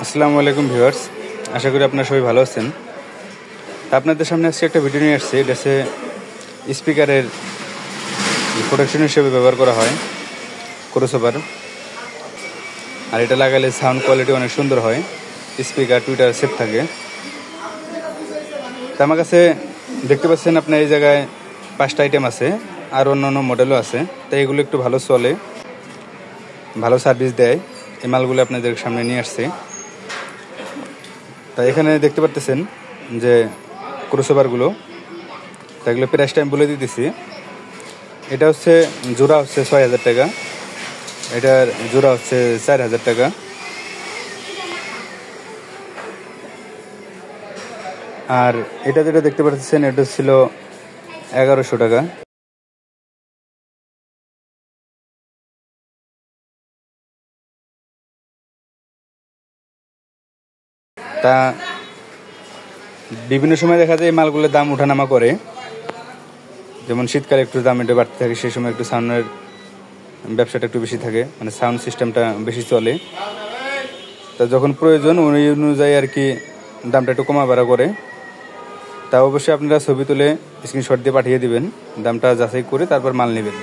আসসালামু আলাইকুম ভিউয়ার্স, আশা করি আপনারা সবাই ভালো আছেন। তা আপনাদের সামনে আজকে একটা ভিডিও নিয়ে আসছি। এটা হচ্ছে স্পিকারের প্রোটেকশন হিসেবে ব্যবহার করা হয় ক্রসওভার, আর এটা লাগালে সাউন্ড কোয়ালিটি অনেক সুন্দর হয়, স্পিকার টুইটার সেফ থাকে। তা আমার কাছে দেখতে পাচ্ছেন আপনার এই জায়গায় 5টা আইটেম আছে, আর অন্যান্য মডেলও আছে। তাই এগুলো একটু ভালো চলে, ভালো সার্ভিস দেয়। এই মালগুলো আপনাদের সামনে নিয়ে আসছে। তাই এখানে দেখতে পারতেছেন যে ক্রসওভারগুলো, তাই এগুলো প্রাইসটা আমি বলে দিতেছি। এটা হচ্ছে জোড়া হচ্ছে 6,000 টাকা, এটার জোড়া হচ্ছে 4,000 টাকা, আর এটা যেটা দেখতে পাচ্ছেন এটা ছিল 1100 টাকা। তা বিভিন্ন সময় দেখা যায় এই মালগুলোর দাম ওঠানামা করে, যেমন শীতকালে একটু দাম একটু বাড়তে থাকে, সেই সময় একটু সাউন্ডের ব্যবসাটা একটু বেশি থাকে, মানে সাউন্ড সিস্টেমটা বেশি চলে। তা যখন প্রয়োজন ওই অনুযায়ী আর কি দামটা একটু কমা বাড়া করে। তা অবশ্যই আপনারা ছবি তুলে স্ক্রিনশট দিয়ে পাঠিয়ে দিবেন, দামটা যাচাই করে তারপর মাল নেবেন।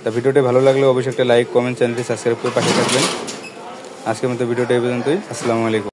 তা ভিডিওটি ভালো লাগলে অবশ্যই একটা লাইক, কমেন্ট, চ্যানেলটি সাবস্ক্রাইব করে পাশে থাকবেন। আজকের মতো ভিডিওটা এই পর্যন্তই। আসসালামু আলাইকুম।